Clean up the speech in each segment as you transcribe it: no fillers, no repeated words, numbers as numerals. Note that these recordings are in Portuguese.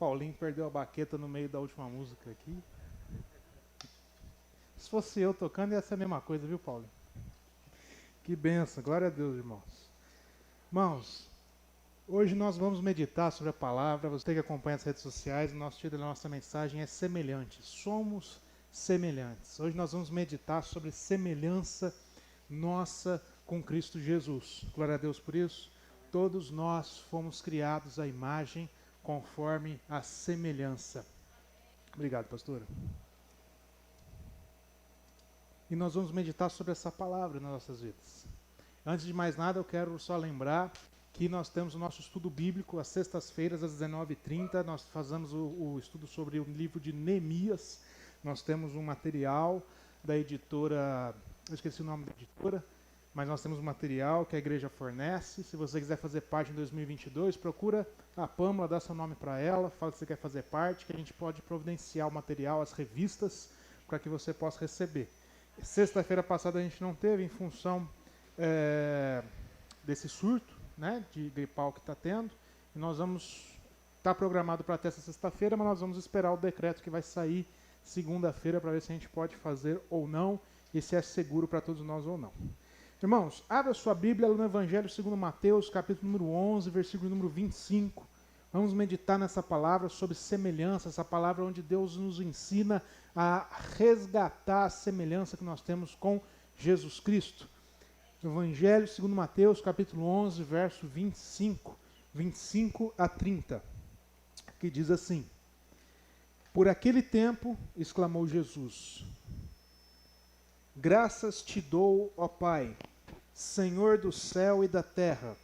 Paulinho perdeu a baqueta no meio da última música aqui. Se fosse eu tocando, ia ser a mesma coisa, viu, Paulinho? Que benção, glória a Deus, irmãos. Irmãos, hoje nós vamos meditar sobre a palavra. Você que acompanha as redes sociais, o nosso título da nossa mensagem é Semelhantes. Somos semelhantes. Hoje nós vamos meditar sobre semelhança nossa com Cristo Jesus. Glória a Deus por isso. Todos nós fomos criados à imagem conforme a semelhança. Obrigado, pastora. E nós vamos meditar sobre essa palavra nas nossas vidas. Antes de mais nada, eu quero só lembrar que nós temos o nosso estudo bíblico às sextas-feiras, às 19h30. Nós fazemos o estudo sobre o livro de Neemias. Nós temos um material da editora, eu esqueci o nome da editora, mas nós temos um material que a igreja fornece. Se você quiser fazer parte em 2022, procura a Pâmela, dá seu nome para ela, fala que você quer fazer parte, que a gente pode providenciar o material, as revistas, para que você possa receber. Sexta-feira passada a gente não teve, em função desse surto, né, de gripal que está tendo. E nós vamos estar programado para até essa sexta-feira, mas nós vamos esperar o decreto que vai sair segunda-feira para ver se a gente pode fazer ou não e se é seguro para todos nós ou não. Irmãos, abra sua Bíblia no Evangelho segundo Mateus, capítulo número 11, versículo número 25. Vamos meditar nessa palavra sobre semelhança, essa palavra onde Deus nos ensina a resgatar a semelhança que nós temos com Jesus Cristo. Evangelho segundo Mateus, capítulo 11, verso 25 a 30, que diz assim: Por aquele tempo, exclamou Jesus, graças te dou, ó Pai, Senhor do céu e da terra,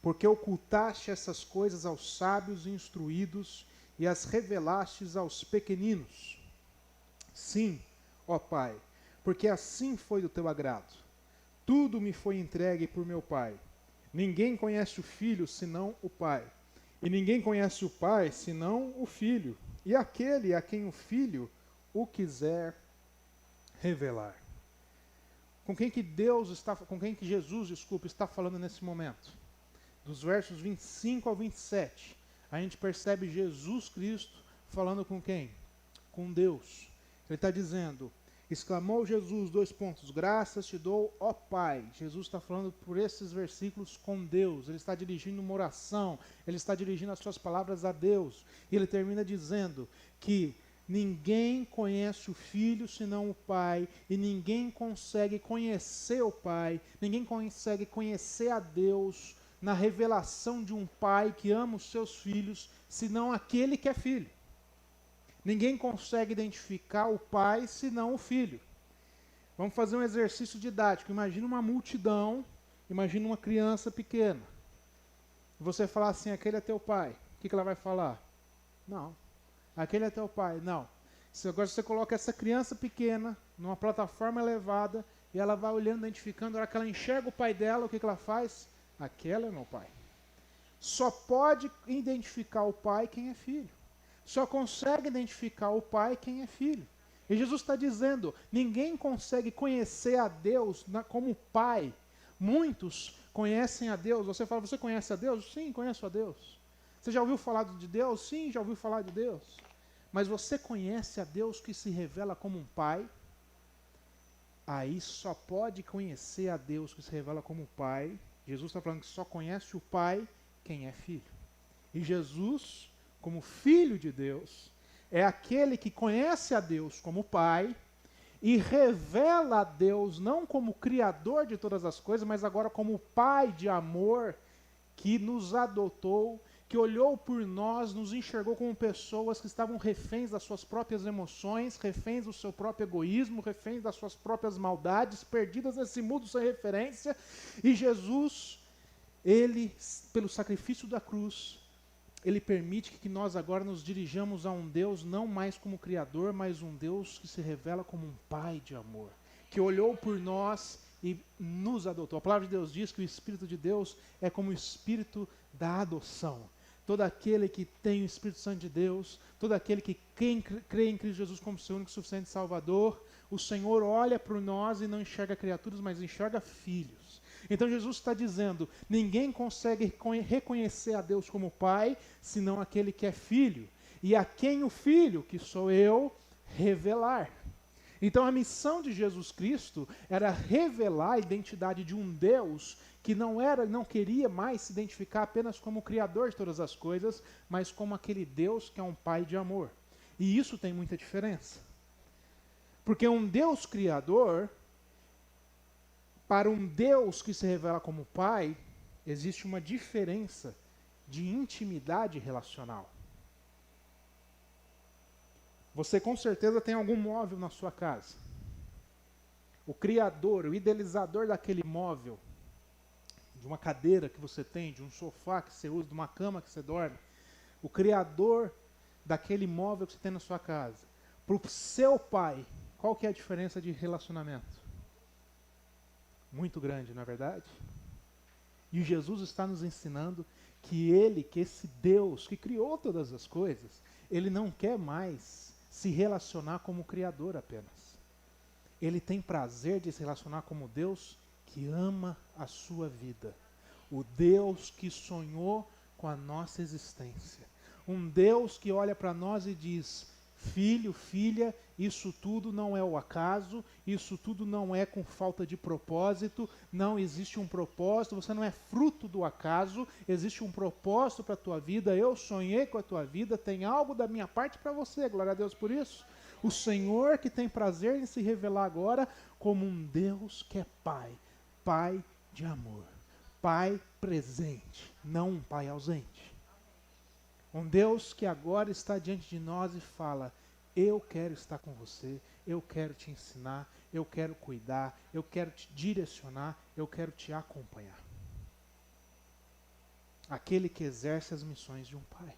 porque ocultaste essas coisas aos sábios e instruídos e as revelastes aos pequeninos. Sim, ó Pai, porque assim foi do teu agrado. Tudo me foi entregue por meu Pai. Ninguém conhece o Filho senão o Pai. E ninguém conhece o Pai senão o Filho. E aquele a quem o Filho o quiser revelar. Com quem que Jesus, está falando nesse momento? Dos versos 25 ao 27, a gente percebe Jesus Cristo falando com quem? Com Deus. Ele está dizendo, exclamou Jesus, graças te dou, ó Pai. Jesus está falando por esses versículos com Deus. Ele está dirigindo uma oração, ele está dirigindo as suas palavras a Deus. E ele termina dizendo que ninguém conhece o Filho senão o Pai, e ninguém consegue conhecer o Pai, ninguém consegue conhecer a Deus na revelação de um pai que ama os seus filhos, senão aquele que é filho. Ninguém consegue identificar o pai, senão o filho. Vamos fazer um exercício didático. Imagina uma multidão, imagina uma criança pequena. Você falar assim, aquele é teu pai. O que ela vai falar? Não. Aquele é teu pai. Não. Agora você coloca essa criança pequena numa plataforma elevada e ela vai olhando, identificando. A hora que ela enxerga o pai dela, o que ela faz? Aquele é meu pai. Só pode identificar o pai quem é filho. Só consegue identificar o pai quem é filho. E Jesus está dizendo, ninguém consegue conhecer a Deus como pai. Muitos conhecem a Deus. Você fala, você conhece a Deus? Sim, conheço a Deus. Você já ouviu falar de Deus? Sim, já ouviu falar de Deus. Mas você conhece a Deus que se revela como um pai? Aí só pode conhecer a Deus que se revela como um pai. Jesus está falando que só conhece o Pai quem é filho. E Jesus, como Filho de Deus, é aquele que conhece a Deus como Pai e revela a Deus não como Criador de todas as coisas, mas agora como Pai de amor que nos adotou, que olhou por nós, nos enxergou como pessoas que estavam reféns das suas próprias emoções, reféns do seu próprio egoísmo, reféns das suas próprias maldades, perdidas nesse mundo sem referência. E Jesus, ele, pelo sacrifício da cruz, ele permite que nós agora nos dirijamos a um Deus não mais como Criador, mas um Deus que se revela como um Pai de amor, que olhou por nós e nos adotou. A palavra de Deus diz que o Espírito de Deus é como o Espírito da adoção. Todo aquele que tem o Espírito Santo de Deus, todo aquele que crê em Cristo Jesus como seu único e suficiente Salvador, o Senhor olha para nós e não enxerga criaturas, mas enxerga filhos. Então Jesus está dizendo, ninguém consegue reconhecer a Deus como Pai, senão aquele que é filho. e a quem o Filho, que sou eu, revelar. Então a missão de Jesus Cristo era revelar a identidade de um Deus que não queria mais se identificar apenas como o Criador de todas as coisas, mas como aquele Deus que é um Pai de amor. E isso tem muita diferença. Porque um Deus Criador, para um Deus que se revela como Pai, existe uma diferença de intimidade relacional. Você com certeza tem algum móvel na sua casa. O criador, o idealizador daquele móvel, de uma cadeira que você tem, de um sofá que você usa, de uma cama que você dorme, o criador daquele móvel que você tem na sua casa, para o seu pai, qual que é a diferença de relacionamento? Muito grande, não é verdade? E Jesus está nos ensinando que esse Deus que criou todas as coisas, ele não quer mais se relacionar como Criador apenas. Ele tem prazer de se relacionar como Deus que ama a sua vida. O Deus que sonhou com a nossa existência. Um Deus que olha para nós e diz: filho, filha, isso tudo não é o acaso, isso tudo não é com falta de propósito, não existe um propósito, você não é fruto do acaso, existe um propósito para a tua vida, eu sonhei com a tua vida, tem algo da minha parte para você, glória a Deus por isso. O Senhor que tem prazer em se revelar agora como um Deus que é Pai, Pai de amor, Pai presente, não um Pai ausente. Um Deus que agora está diante de nós e fala: eu quero estar com você, eu quero te ensinar, eu quero cuidar, eu quero te direcionar, eu quero te acompanhar. Aquele que exerce as missões de um pai.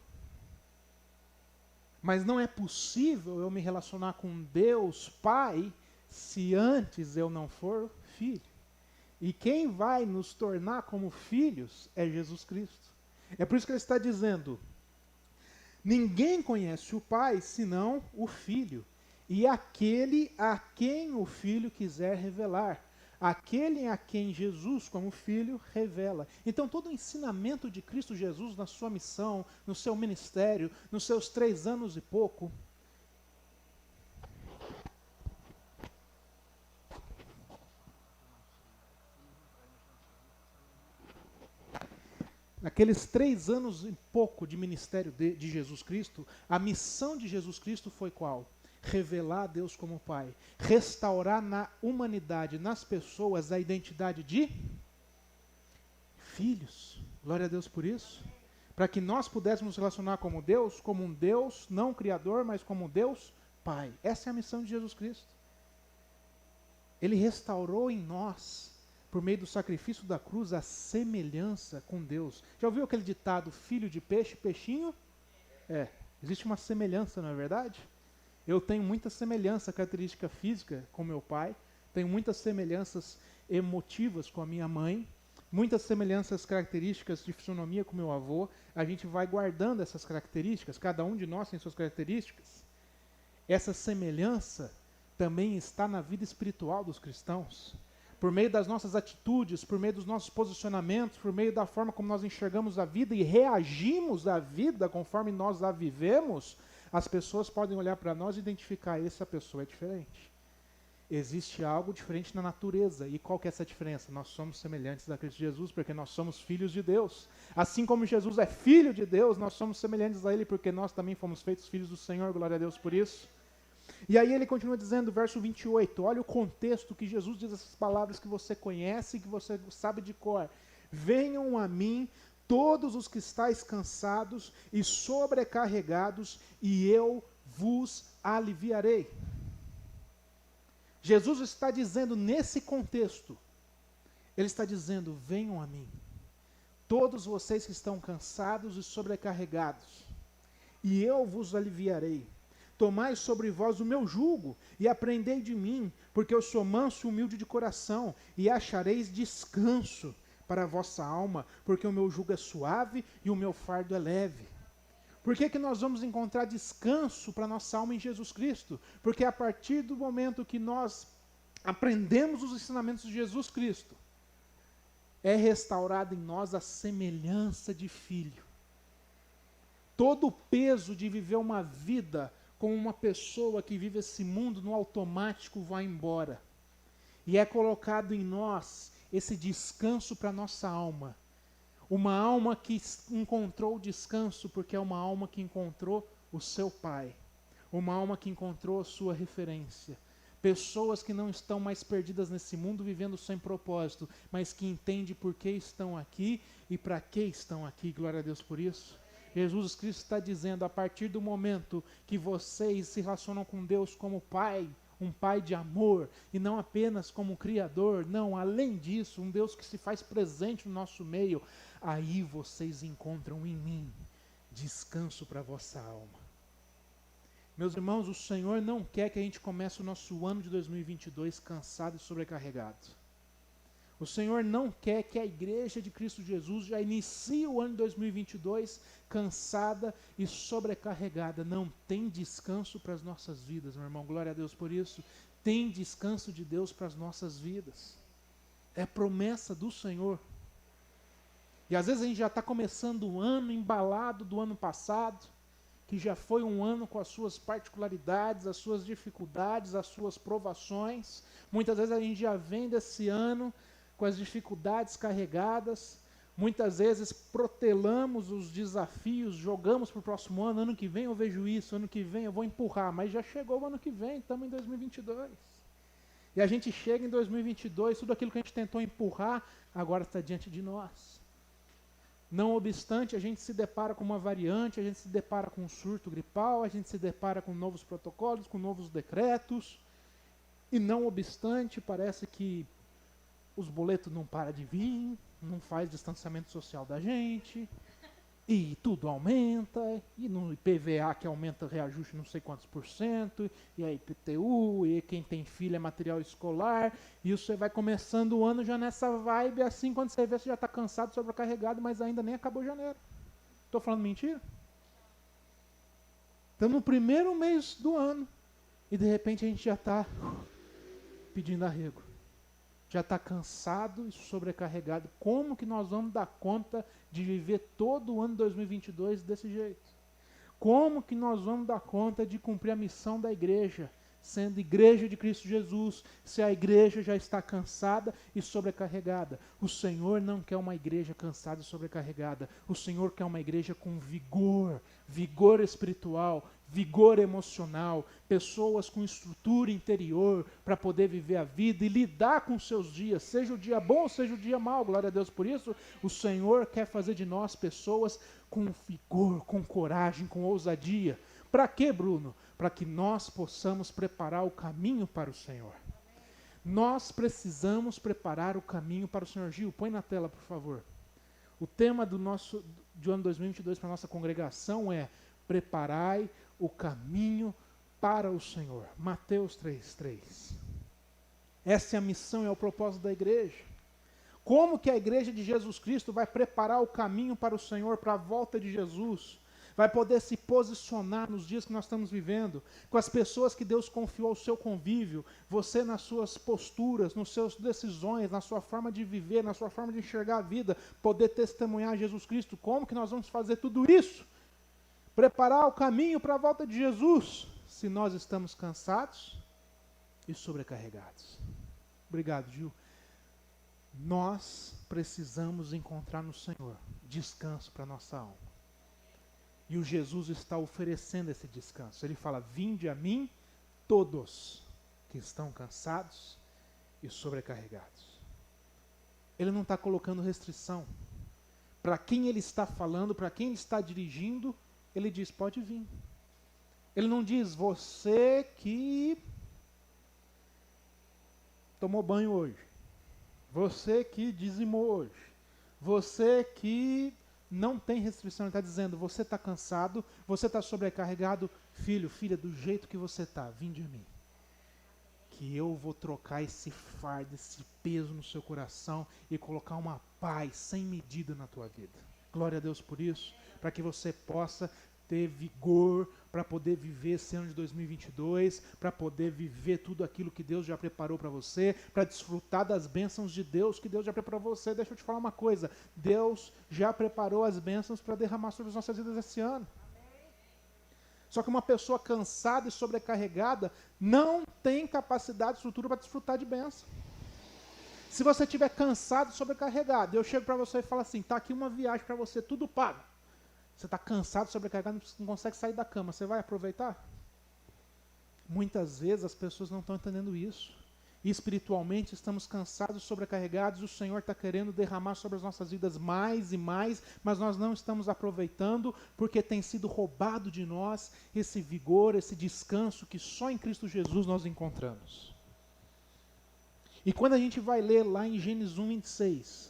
Mas não é possível eu me relacionar com Deus Pai se antes eu não for filho. E quem vai nos tornar como filhos é Jesus Cristo. É por isso que ele está dizendo: ninguém conhece o Pai senão o Filho, e aquele a quem o Filho quiser revelar. Aquele a quem Jesus, como Filho, revela. Então todo o ensinamento de Cristo Jesus na sua missão, no seu ministério, nos seus 3 anos e pouco, naqueles 3 anos e pouco de ministério de Jesus Cristo, a missão de Jesus Cristo foi qual? Revelar a Deus como Pai. Restaurar na humanidade, nas pessoas, a identidade de filhos. Glória a Deus por isso. Para que nós pudéssemos nos relacionar como Deus, como um Deus não criador, mas como um Deus Pai. Essa é a missão de Jesus Cristo. Ele restaurou em nós, por meio do sacrifício da cruz, a semelhança com Deus. Já ouviu aquele ditado, filho de peixe, peixinho? Existe uma semelhança, não é verdade? Eu tenho muita semelhança característica física com meu pai, tenho muitas semelhanças emotivas com a minha mãe, muitas semelhanças características de fisionomia com meu avô. A gente vai guardando essas características, cada um de nós tem suas características. Essa semelhança também está na vida espiritual dos cristãos. Por meio das nossas atitudes, por meio dos nossos posicionamentos, por meio da forma como nós enxergamos a vida e reagimos à vida conforme nós a vivemos, as pessoas podem olhar para nós e identificar: essa pessoa é diferente. Existe algo diferente na natureza. E qual que é essa diferença? Nós somos semelhantes a Cristo Jesus, porque nós somos filhos de Deus. Assim como Jesus é filho de Deus, nós somos semelhantes a Ele, porque nós também fomos feitos filhos do Senhor, glória a Deus por isso. E aí ele continua dizendo, verso 28, olha o contexto que Jesus diz essas palavras que você conhece, que você sabe de cor. Venham a mim todos os que estáis cansados e sobrecarregados, e eu vos aliviarei. Jesus está dizendo nesse contexto, ele está dizendo: venham a mim, todos vocês que estão cansados e sobrecarregados, e eu vos aliviarei. Tomai sobre vós o meu jugo e aprendei de mim, porque eu sou manso e humilde de coração, e achareis descanso para a vossa alma, porque o meu jugo é suave e o meu fardo é leve. Por que nós vamos encontrar descanso para a nossa alma em Jesus Cristo? Porque a partir do momento que nós aprendemos os ensinamentos de Jesus Cristo, é restaurada em nós a semelhança de filho. todo o peso de viver uma vida como uma pessoa que vive esse mundo no automático vai embora. E é colocado em nós esse descanso para a nossa alma. Uma alma que encontrou descanso porque é uma alma que encontrou o seu Pai. Uma alma que encontrou a sua referência. Pessoas que não estão mais perdidas nesse mundo vivendo sem propósito, mas que entendem por que estão aqui e para que estão aqui. Glória a Deus por isso. Jesus Cristo está dizendo, a partir do momento que vocês se relacionam com Deus como Pai, um Pai de amor, e não apenas como Criador, não, além disso, um Deus que se faz presente no nosso meio, aí vocês encontram em mim descanso para a vossa alma. Meus irmãos, o Senhor não quer que a gente comece o nosso ano de 2022 cansado e sobrecarregado. O Senhor não quer que a igreja de Cristo Jesus já inicie o ano de 2022 cansada e sobrecarregada. Não tem descanso para as nossas vidas, meu irmão. Glória a Deus por isso. Tem descanso de Deus para as nossas vidas. É promessa do Senhor. E às vezes a gente já está começando o ano embalado do ano passado, que já foi um ano com as suas particularidades, as suas dificuldades, as suas provações. Muitas vezes a gente já vem desse ano com as dificuldades carregadas, muitas vezes protelamos os desafios, jogamos para o próximo ano, ano que vem eu vejo isso, ano que vem eu vou empurrar, mas já chegou o ano que vem, estamos em 2022. E a gente chega em 2022, tudo aquilo que a gente tentou empurrar, agora está diante de nós. Não obstante, a gente se depara com uma variante, a gente se depara com um surto gripal, a gente se depara com novos protocolos, com novos decretos, e não obstante, parece que os boletos não param de vir, não faz distanciamento social da gente, e tudo aumenta, e no IPVA que aumenta reajuste não sei quantos %, e a IPTU, e quem tem filho é material escolar, e você vai começando o ano já nessa vibe, assim, quando você vê, você já está cansado, sobrecarregado, mas ainda nem acabou janeiro. Estou falando mentira? Estamos no primeiro mês do ano, e de repente a gente já está pedindo arrego. Já está cansado e sobrecarregado. Como que nós vamos dar conta de viver todo o ano 2022 desse jeito? Como que nós vamos dar conta de cumprir a missão da igreja, sendo igreja de Cristo Jesus, se a igreja já está cansada e sobrecarregada? O Senhor não quer uma igreja cansada e sobrecarregada. O Senhor quer uma igreja com vigor, vigor espiritual, vigor emocional, pessoas com estrutura interior para poder viver a vida e lidar com seus dias, seja o dia bom, seja o dia mau, glória a Deus por isso. O Senhor quer fazer de nós pessoas com vigor, com coragem, com ousadia. Para quê, Bruno? Para que nós possamos preparar o caminho para o Senhor. Nós precisamos preparar o caminho para o Senhor. Gil, põe na tela, por favor. O tema do ano 2022 para a nossa congregação é: preparai o caminho para o Senhor. Mateus 3:3. Essa é a missão, é o propósito da igreja. Como que a igreja de Jesus Cristo vai preparar o caminho para o Senhor, para a volta de Jesus? Vai poder se posicionar nos dias que nós estamos vivendo, com as pessoas que Deus confiou ao seu convívio, você nas suas posturas, nas suas decisões, na sua forma de viver, na sua forma de enxergar a vida, poder testemunhar Jesus Cristo. Como que nós vamos fazer tudo isso? Preparar o caminho para a volta de Jesus, se nós estamos cansados e sobrecarregados. Obrigado, Gil. Nós precisamos encontrar no Senhor descanso para a nossa alma. E o Jesus está oferecendo esse descanso. Ele fala: vinde a mim todos que estão cansados e sobrecarregados. Ele não está colocando restrição. Para quem ele está falando, para quem ele está dirigindo, ele diz: pode vir. Ele não diz: você que tomou banho hoje, você que dizimou hoje, você que não tem restrição. Ele está dizendo: você está cansado, você está sobrecarregado, filho, filha, do jeito que você está, vinde a mim, que eu vou trocar esse fardo, esse peso no seu coração e colocar uma paz sem medida na tua vida. Glória a Deus por isso, para que você possa ter vigor para poder viver esse ano de 2022, para poder viver tudo aquilo que Deus já preparou para você, para desfrutar das bênçãos de Deus que Deus já preparou para você. Deixa eu te falar uma coisa: Deus já preparou as bênçãos para derramar sobre as nossas vidas esse ano. Só que uma pessoa cansada e sobrecarregada não tem capacidade e estrutura para desfrutar de bênção. Se você estiver cansado e sobrecarregado, eu chego para você e falo assim, está aqui uma viagem para você, tudo pago. Você está cansado, sobrecarregado, não consegue sair da cama, você vai aproveitar? Muitas vezes as pessoas não estão entendendo isso. E espiritualmente estamos cansados, sobrecarregados, o Senhor está querendo derramar sobre as nossas vidas mais e mais, mas nós não estamos aproveitando porque tem sido roubado de nós esse vigor, esse descanso que só em Cristo Jesus nós encontramos. E quando a gente vai ler lá em Gênesis 1:26,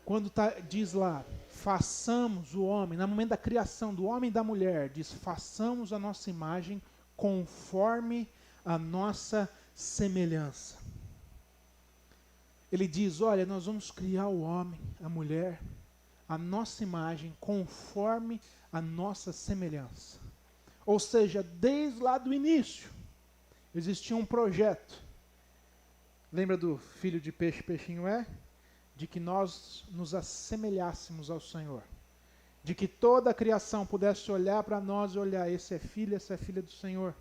quando diz lá, façamos o homem, no momento da criação do homem e da mulher, diz, façamos a nossa imagem conforme a nossa semelhança. Ele diz, olha, nós vamos criar o homem, a mulher, a nossa imagem, conforme a nossa semelhança. Ou seja, desde lá do início, existia um projeto. Lembra do filho de peixe, peixinho é? De que nós nos assemelhássemos ao Senhor. De que toda a criação pudesse olhar para nós e olhar, esse é filho, essa é filha do Senhor.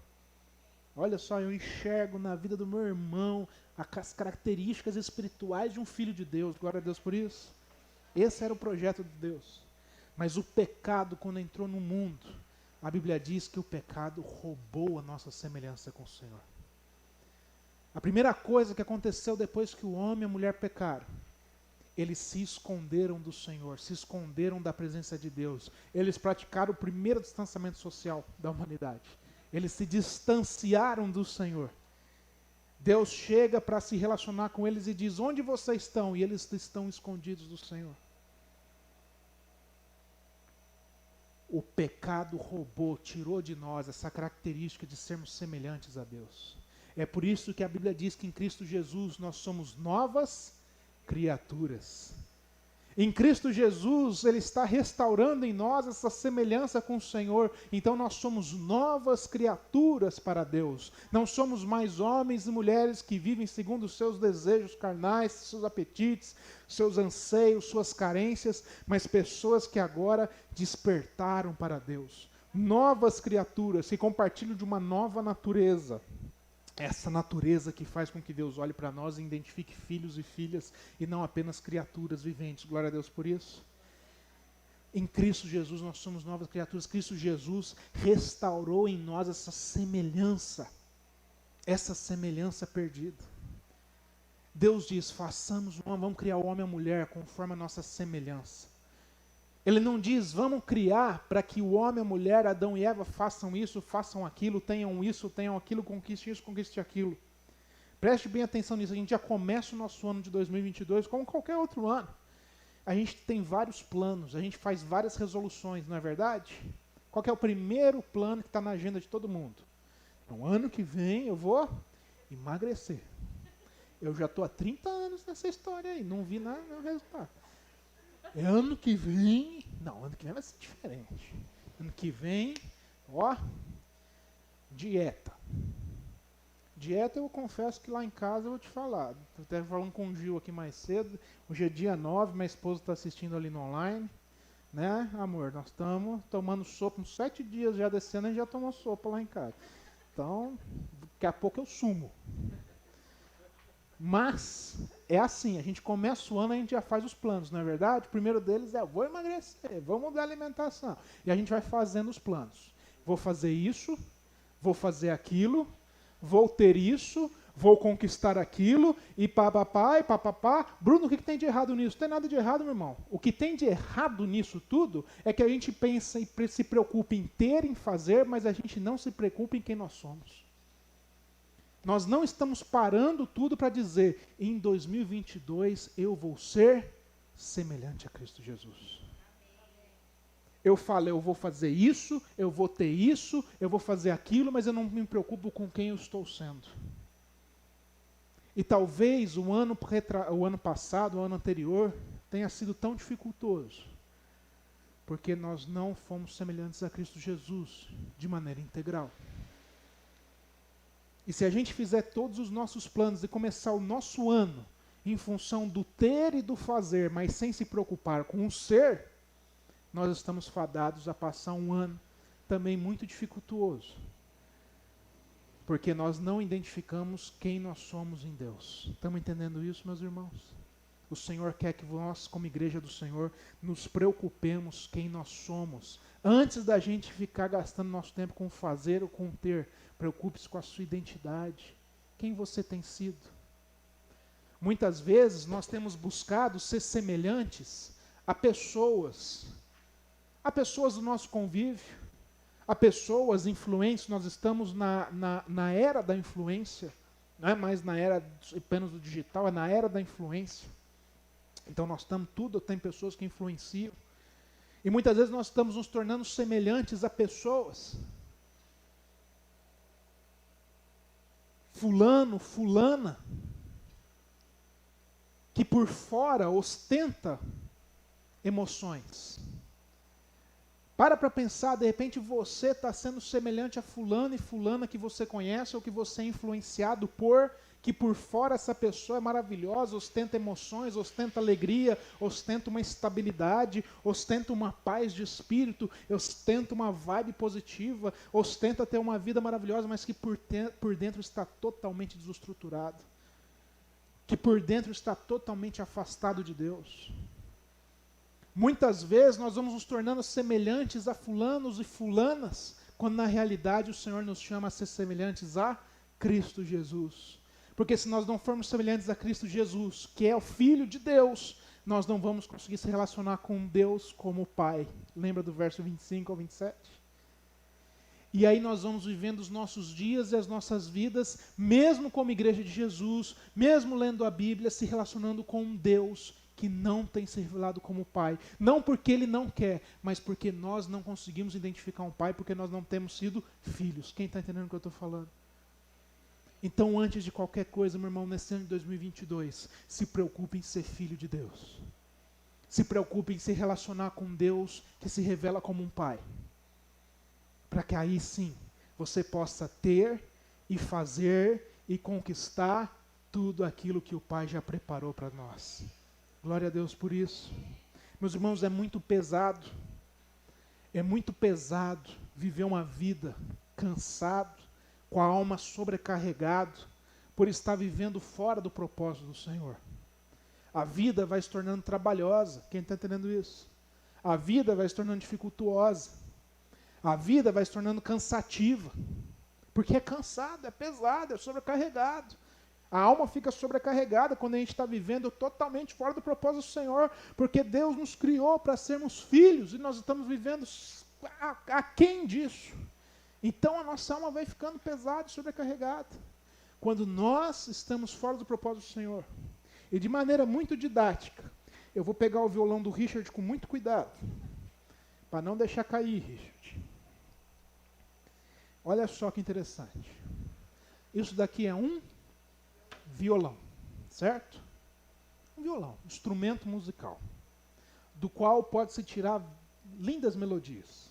Olha só, eu enxergo na vida do meu irmão as características espirituais de um filho de Deus. Glória a Deus por isso. Esse era o projeto de Deus. Mas o pecado, quando entrou no mundo, a Bíblia diz que o pecado roubou a nossa semelhança com o Senhor. A primeira coisa que aconteceu depois que o homem e a mulher pecaram, eles se esconderam do Senhor, se esconderam da presença de Deus. Eles praticaram o primeiro distanciamento social da humanidade. Eles se distanciaram do Senhor. Deus chega para se relacionar com eles e diz, onde vocês estão? E eles estão escondidos do Senhor. O pecado roubou, tirou de nós essa característica de sermos semelhantes a Deus. É por isso que a Bíblia diz que em Cristo Jesus nós somos novas criaturas. Em Cristo Jesus, Ele está restaurando em nós essa semelhança com o Senhor. Então nós somos novas criaturas para Deus. Não somos mais homens e mulheres que vivem segundo os seus desejos carnais, seus apetites, seus anseios, suas carências, mas pessoas que agora despertaram para Deus. Novas criaturas que compartilham de uma nova natureza. Essa natureza que faz com que Deus olhe para nós e identifique filhos e filhas e não apenas criaturas viventes. Glória a Deus por isso. Em Cristo Jesus nós somos novas criaturas. Cristo Jesus restaurou em nós essa semelhança perdida. Deus diz, façamos um homem, vamos criar o homem e a mulher conforme a nossa semelhança. Ele não diz, vamos criar para que o homem, a mulher, Adão e Eva façam isso, façam aquilo, tenham isso, tenham aquilo, conquiste isso, conquiste aquilo. Preste bem atenção nisso, a gente já começa o nosso ano de 2022 como qualquer outro ano. A gente tem vários planos, a gente faz várias resoluções, não é verdade? Qual que é o primeiro plano que está na agenda de todo mundo? No ano que vem eu vou emagrecer. Eu já estou há 30 anos nessa história aí, não vi nada no resultado. Ano que vem, não, ano que vem vai ser diferente. Ano que vem, dieta. Dieta eu confesso que lá em casa eu vou te falar. Eu estava falando com o Gil aqui mais cedo, hoje é dia 9, minha esposa está assistindo ali no online. Né, amor, nós estamos tomando sopa, uns 7 dias já desse ano a gente já tomou sopa lá em casa. Então, daqui a pouco eu sumo. Mas é assim, a gente começa o ano, a gente já faz os planos, não é verdade? O primeiro deles é, vou emagrecer, vou mudar a alimentação. E a gente vai fazendo os planos. Vou fazer isso, vou fazer aquilo, vou ter isso, vou conquistar aquilo, e papapá, e papapá. Bruno, o que tem de errado nisso? Não tem nada de errado, meu irmão. O que tem de errado nisso tudo é que a gente pensa e se preocupa em ter, em fazer, mas a gente não se preocupa em quem nós somos. Nós não estamos parando tudo para dizer, em 2022 eu vou ser semelhante a Cristo Jesus. Eu falo, eu vou fazer isso, eu vou ter isso, eu vou fazer aquilo, mas eu não me preocupo com quem eu estou sendo. E talvez o ano passado, o ano anterior, tenha sido tão dificultoso, porque nós não fomos semelhantes a Cristo Jesus de maneira integral. E se a gente fizer todos os nossos planos e começar o nosso ano em função do ter e do fazer, mas sem se preocupar com o ser, nós estamos fadados a passar um ano também muito dificultuoso, porque nós não identificamos quem nós somos em Deus. Estamos entendendo isso, meus irmãos? O Senhor quer que nós, como igreja do Senhor, nos preocupemos quem nós somos. Antes da gente ficar gastando nosso tempo com fazer ou com ter, preocupe-se com a sua identidade. Quem você tem sido? Muitas vezes nós temos buscado ser semelhantes a pessoas do nosso convívio, a pessoas influentes. Nós estamos na era da influência, não é mais na era apenas do digital, é na era da influência. Então nós estamos tem pessoas que influenciam. E muitas vezes nós estamos nos tornando semelhantes a pessoas. Fulano, fulana, que por fora ostenta emoções. Para pensar, de repente você está sendo semelhante a fulano e fulana que você conhece ou que você é influenciado por, que por fora essa pessoa é maravilhosa, ostenta emoções, ostenta alegria, ostenta uma estabilidade, ostenta uma paz de espírito, ostenta uma vibe positiva, ostenta ter uma vida maravilhosa, mas que por dentro está totalmente desestruturado, que por dentro está totalmente afastado de Deus. Muitas vezes nós vamos nos tornando semelhantes a fulanos e fulanas, quando na realidade o Senhor nos chama a ser semelhantes a Cristo Jesus. Porque se nós não formos semelhantes a Cristo Jesus, que é o Filho de Deus, nós não vamos conseguir se relacionar com Deus como Pai. Lembra do verso 25 ao 27? E aí nós vamos vivendo os nossos dias e as nossas vidas, mesmo como igreja de Jesus, mesmo lendo a Bíblia, se relacionando com um Deus que não tem se revelado como Pai. Não porque Ele não quer, mas porque nós não conseguimos identificar um Pai, porque nós não temos sido filhos. Quem está entendendo o que eu estou falando? Então, antes de qualquer coisa, meu irmão, nesse ano de 2022, se preocupe em ser filho de Deus. Se preocupe em se relacionar com Deus que se revela como um Pai. Para que aí sim, você possa ter e fazer e conquistar tudo aquilo que o Pai já preparou para nós. Glória a Deus por isso. Meus irmãos, é muito pesado viver uma vida cansado, com a alma sobrecarregado, por estar vivendo fora do propósito do Senhor. A vida vai se tornando trabalhosa, quem está entendendo isso? A vida vai se tornando dificultuosa, a vida vai se tornando cansativa, porque é cansado, é pesado, é sobrecarregado. A alma fica sobrecarregada quando a gente está vivendo totalmente fora do propósito do Senhor, porque Deus nos criou para sermos filhos, e nós estamos vivendo aquém disso. Então a nossa alma vai ficando pesada e sobrecarregada. Quando nós estamos fora do propósito do Senhor. E de maneira muito didática, eu vou pegar o violão do Richard com muito cuidado, para não deixar cair, Richard. Olha só que interessante. Isso daqui é um violão, certo? Um violão, instrumento musical, do qual pode-se tirar lindas melodias.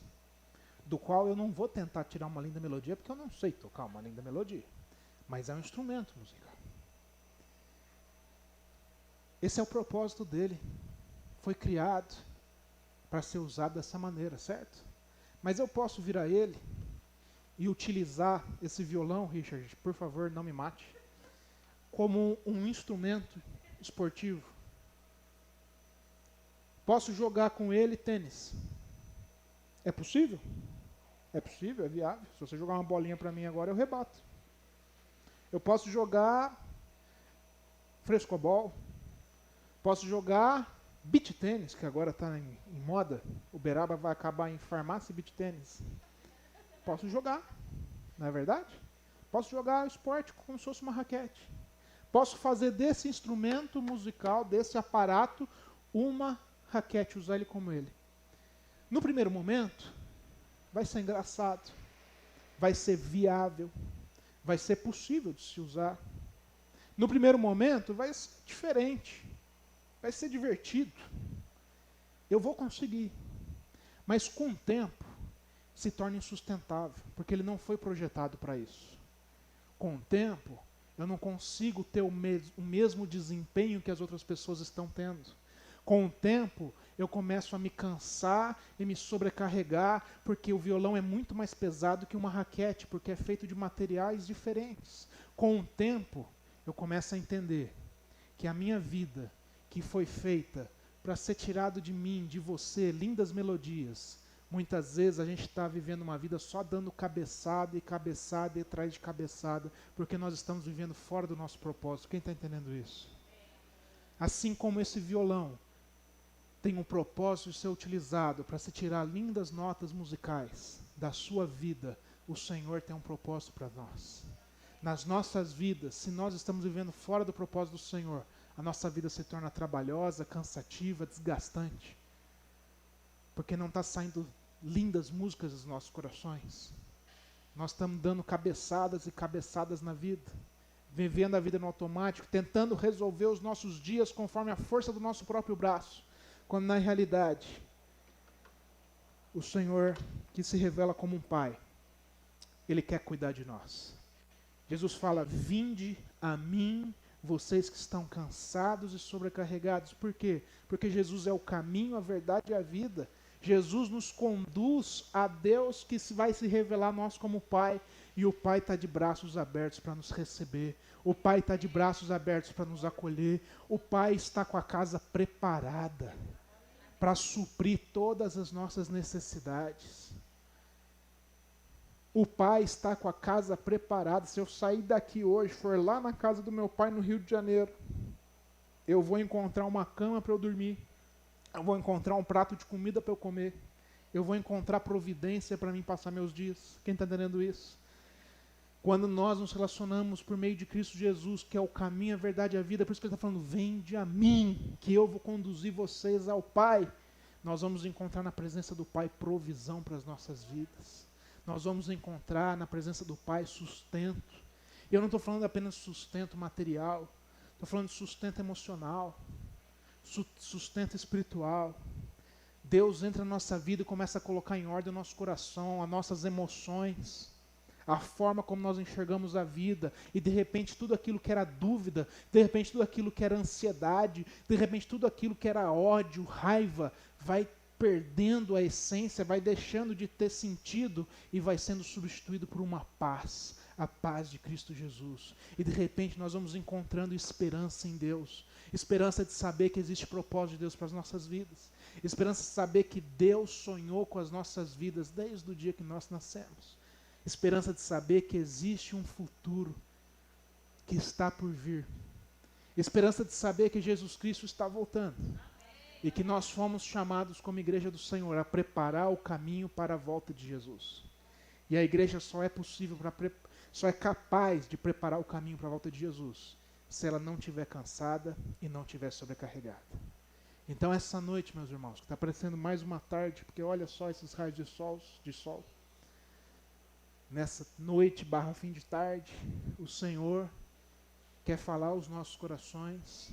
Do qual eu não vou tentar tirar uma linda melodia, porque eu não sei tocar uma linda melodia. Mas é um instrumento musical. Esse é o propósito dele. Foi criado para ser usado dessa maneira, certo? Mas eu posso vir a ele e utilizar esse violão, Richard, por favor, não me mate, como um instrumento esportivo. Posso jogar com ele tênis. É possível? É possível, é viável. Se você jogar uma bolinha para mim agora, eu rebato. Eu posso jogar frescobol. Posso jogar beach tênis, que agora está em moda. Uberaba vai acabar em farmácia beach tênis. Posso jogar, não é verdade? Posso jogar esporte como se fosse uma raquete. Posso fazer desse instrumento musical, desse aparato, uma raquete, usar ele como ele. No primeiro momento, vai ser engraçado, vai ser viável, vai ser possível de se usar. No primeiro momento, vai ser diferente, vai ser divertido. Eu vou conseguir. Mas com o tempo, se torna insustentável, porque ele não foi projetado para isso. Com o tempo, eu não consigo ter o mesmo desempenho que as outras pessoas estão tendo. Com o tempo, eu começo a me cansar e me sobrecarregar, porque o violão é muito mais pesado que uma raquete, porque é feito de materiais diferentes. Com o tempo, eu começo a entender que a minha vida, que foi feita para ser tirado de mim, de você, lindas melodias, muitas vezes a gente está vivendo uma vida só dando cabeçada e atrás de cabeçada, porque nós estamos vivendo fora do nosso propósito. Quem está entendendo isso? Assim como esse violão tem um propósito de ser utilizado para se tirar lindas notas musicais da sua vida, o Senhor tem um propósito para nós. Nas nossas vidas, se nós estamos vivendo fora do propósito do Senhor, a nossa vida se torna trabalhosa, cansativa, desgastante, porque não está saindo lindas músicas dos nossos corações. Nós estamos dando cabeçadas e cabeçadas na vida, vivendo a vida no automático, tentando resolver os nossos dias conforme a força do nosso próprio braço, quando na realidade o Senhor, que se revela como um Pai, Ele quer cuidar de nós. Jesus fala: vinde a mim, vocês que estão cansados e sobrecarregados. Por quê? Porque Jesus é o caminho, a verdade e a vida. Jesus nos conduz a Deus que vai se revelar a nós como Pai. E o Pai está de braços abertos para nos receber. O Pai está de braços abertos para nos acolher. O Pai está com a casa preparada para suprir todas as nossas necessidades. O Pai está com a casa preparada. Se eu sair daqui hoje, for lá na casa do meu pai no Rio de Janeiro, eu vou encontrar uma cama para eu dormir. Eu vou encontrar um prato de comida para eu comer. Eu vou encontrar providência para mim passar meus dias. Quem está entendendo isso? Quando nós nos relacionamos por meio de Cristo Jesus, que é o caminho, a verdade e a vida, por isso que ele está falando: vinde a mim, que eu vou conduzir vocês ao Pai. Nós vamos encontrar na presença do Pai provisão para as nossas vidas. Nós vamos encontrar na presença do Pai sustento. E eu não estou falando apenas de sustento material, estou falando de sustento emocional, sustento espiritual. Deus entra na nossa vida e começa a colocar em ordem o nosso coração, as nossas emoções, a forma como nós enxergamos a vida, e de repente tudo aquilo que era dúvida, de repente tudo aquilo que era ansiedade, de repente tudo aquilo que era ódio, raiva, vai perdendo a essência, vai deixando de ter sentido e vai sendo substituído por uma paz, a paz de Cristo Jesus. E de repente nós vamos encontrando esperança em Deus, esperança de saber que existe propósito de Deus para as nossas vidas, esperança de saber que Deus sonhou com as nossas vidas desde o dia que nós nascemos, esperança de saber que existe um futuro que está por vir, esperança de saber que Jesus Cristo está voltando. E que nós fomos chamados como igreja do Senhor a preparar o caminho para a volta de Jesus. E a igreja só é possível, só é capaz de preparar o caminho para a volta de Jesus, se ela não estiver cansada e não estiver sobrecarregada. Então essa noite, meus irmãos, que está parecendo mais uma tarde, porque olha só esses raios de sol. Nessa noite / fim de tarde, o Senhor quer falar aos nossos corações,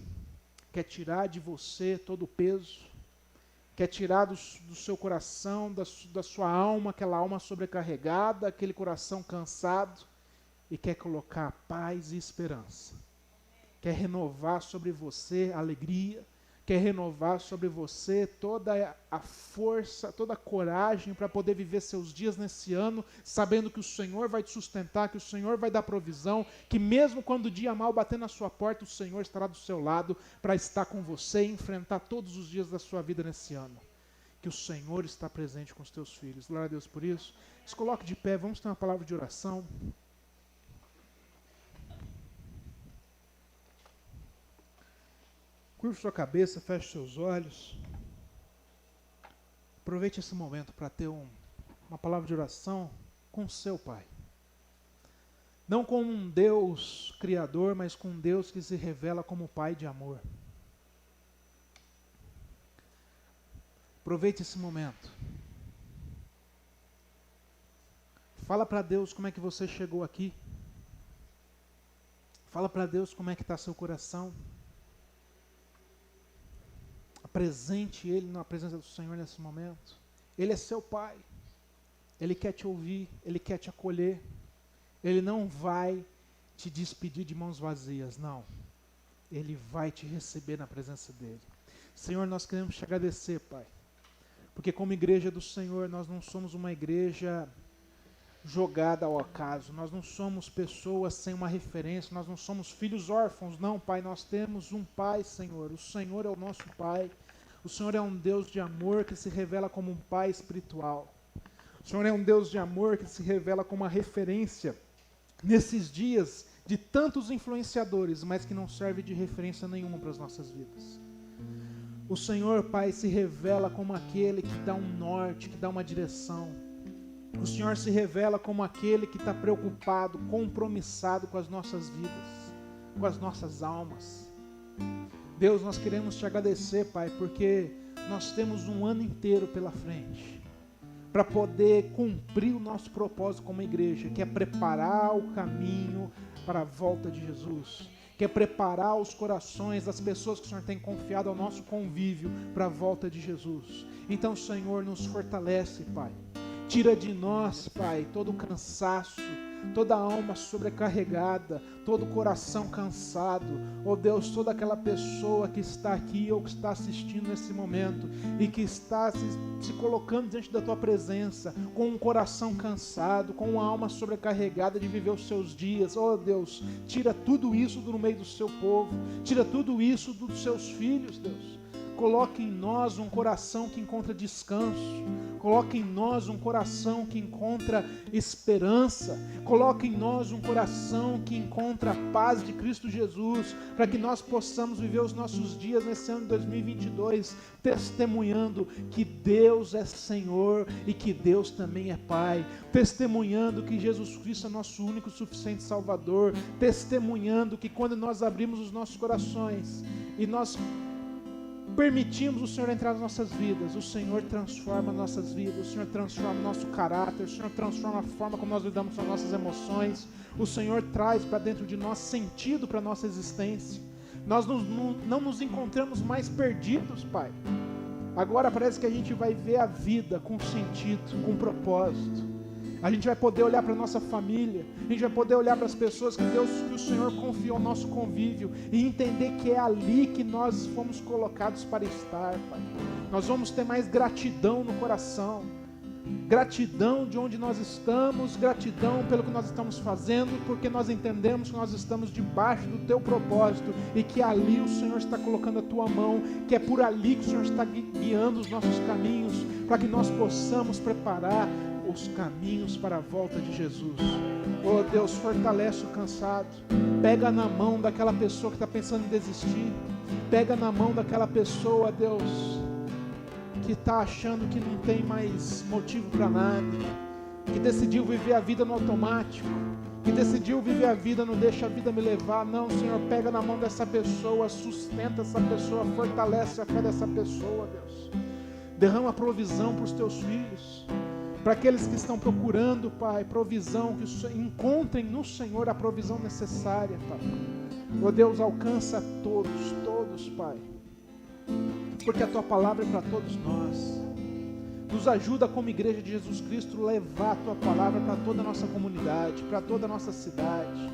quer tirar de você todo o peso, quer tirar do seu coração, da sua alma, aquela alma sobrecarregada, aquele coração cansado, e quer colocar paz e esperança. Quer renovar sobre você a alegria, quer renovar sobre você toda a força, toda a coragem para poder viver seus dias nesse ano, sabendo que o Senhor vai te sustentar, que o Senhor vai dar provisão, que mesmo quando o dia mal bater na sua porta, o Senhor estará do seu lado para estar com você e enfrentar todos os dias da sua vida nesse ano. Que o Senhor está presente com os teus filhos. Glória a Deus por isso. Se coloque de pé, vamos ter uma palavra de oração. Curva sua cabeça, feche seus olhos. Aproveite esse momento para ter uma palavra de oração com o seu Pai. Não com um Deus criador, mas com um Deus que se revela como Pai de amor. Aproveite esse momento. Fala para Deus como é que você chegou aqui. Fala para Deus como é que está seu coração. Apresente Ele na presença do Senhor nesse momento. Ele é seu Pai. Ele quer te ouvir, Ele quer te acolher. Ele não vai te despedir de mãos vazias, não. Ele vai te receber na presença dEle. Senhor, nós queremos te agradecer, Pai, porque como igreja do Senhor, nós não somos uma igreja jogada ao acaso, nós não somos pessoas sem uma referência, nós não somos filhos órfãos, não, Pai, nós temos um Pai, Senhor, o Senhor é o nosso Pai, o Senhor é um Deus de amor que se revela como um Pai espiritual, o Senhor é um Deus de amor que se revela como uma referência nesses dias de tantos influenciadores, mas que não serve de referência nenhuma para as nossas vidas. O Senhor, Pai, se revela como aquele que dá um norte, que dá uma direção. O Senhor se revela como aquele que está preocupado, compromissado com as nossas vidas, com as nossas almas. Deus, nós queremos te agradecer, Pai, porque nós temos um ano inteiro pela frente para poder cumprir o nosso propósito como igreja, que é preparar o caminho para a volta de Jesus, que é preparar os corações das pessoas que o Senhor tem confiado ao nosso convívio para a volta de Jesus. Então, Senhor, nos fortalece, Pai. Tira de nós, Pai, todo o cansaço, toda a alma sobrecarregada, todo o coração cansado. Oh Deus, toda aquela pessoa que está aqui ou que está assistindo nesse momento e que está se colocando diante da Tua presença com um coração cansado, com uma alma sobrecarregada de viver os seus dias. Oh Deus, tira tudo isso do meio do Seu povo, tira tudo isso dos Seus filhos, Deus. Coloque em nós um coração que encontra descanso. Coloque em nós um coração que encontra esperança. Coloque em nós um coração que encontra a paz de Cristo Jesus, para que nós possamos viver os nossos dias nesse ano de 2022, testemunhando que Deus é Senhor e que Deus também é Pai. Testemunhando que Jesus Cristo é nosso único e suficiente Salvador. Testemunhando que quando nós abrimos os nossos corações e nós permitimos o Senhor entrar nas nossas vidas, o Senhor transforma nossas vidas, o Senhor transforma o nosso caráter, o Senhor transforma a forma como nós lidamos com as nossas emoções, o Senhor traz para dentro de nós sentido para a nossa existência. Nós não nos encontramos mais perdidos, Pai. Agora parece que a gente vai ver a vida com sentido, com propósito. A gente vai poder olhar para a nossa família, a gente vai poder olhar para as pessoas que o Senhor confiou ao nosso convívio e entender que é ali que nós fomos colocados para estar, Pai. Nós vamos ter mais gratidão no coração, gratidão de onde nós estamos, gratidão pelo que nós estamos fazendo, porque nós entendemos que nós estamos debaixo do Teu propósito e que ali o Senhor está colocando a Tua mão, que é por ali que o Senhor está guiando os nossos caminhos, para que nós possamos preparar os caminhos para a volta de Jesus. Oh Deus, fortalece o cansado, pega na mão daquela pessoa que está pensando em desistir, pega na mão daquela pessoa, Deus, que está achando que não tem mais motivo para nada, que decidiu viver a vida no automático, que decidiu viver a vida, não deixa a vida me levar. Não, Senhor, pega na mão dessa pessoa, sustenta essa pessoa, fortalece a fé dessa pessoa, Deus. Derrama provisão para os Teus filhos, para aqueles que estão procurando, Pai, provisão, que encontrem no Senhor a provisão necessária, Pai. Oh Deus, alcança todos, Pai, porque a Tua palavra é para todos nós. Nos ajuda como igreja de Jesus Cristo levar a Tua palavra para toda a nossa comunidade, para toda a nossa cidade,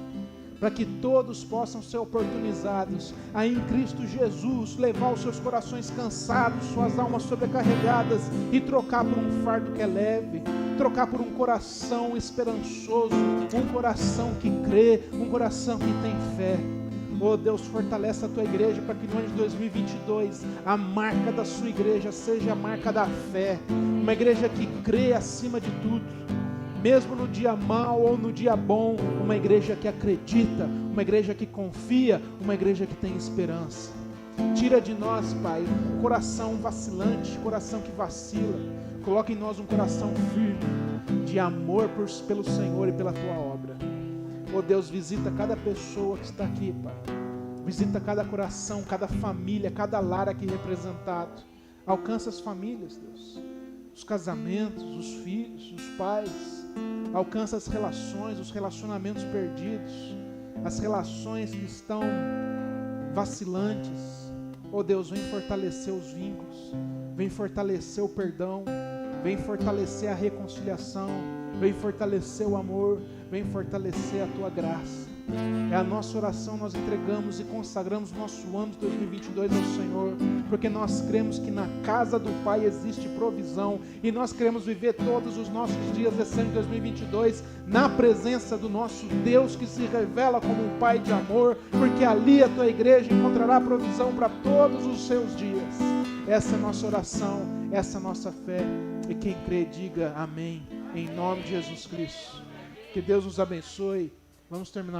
para que todos possam ser oportunizados a em Cristo Jesus levar os seus corações cansados, suas almas sobrecarregadas e trocar por um fardo que é leve, trocar por um coração esperançoso, um coração que crê, um coração que tem fé. Oh Deus, fortalece a Tua igreja para que no ano de 2022 a marca da Sua igreja seja a marca da fé, uma igreja que crê acima de tudo, mesmo no dia mau ou no dia bom, uma igreja que acredita, uma igreja que confia, uma igreja que tem esperança. Tira de nós, Pai, um coração vacilante, coração que vacila. Coloca em nós um coração firme, de amor pelo Senhor e pela Tua obra. Oh Deus, visita cada pessoa que está aqui, Pai. Visita cada coração, cada família, cada lar aqui representado. Alcança as famílias, Deus. Os casamentos, os filhos, os pais. Alcança as relações, os relacionamentos perdidos, as relações que estão vacilantes. Oh Deus, vem fortalecer os vínculos, vem fortalecer o perdão, vem fortalecer a reconciliação, vem fortalecer o amor, vem fortalecer a Tua graça. É a nossa oração, nós entregamos e consagramos nosso ano de 2022 ao Senhor, porque nós cremos que na casa do Pai existe provisão, e nós queremos viver todos os nossos dias desse ano de 2022 na presença do nosso Deus, que se revela como um Pai de amor, porque ali a tua igreja encontrará provisão para todos os seus dias. Essa é a nossa oração, essa é a nossa fé, e quem crê diga amém, em nome de Jesus Cristo. Que Deus nos abençoe. Vamos terminar.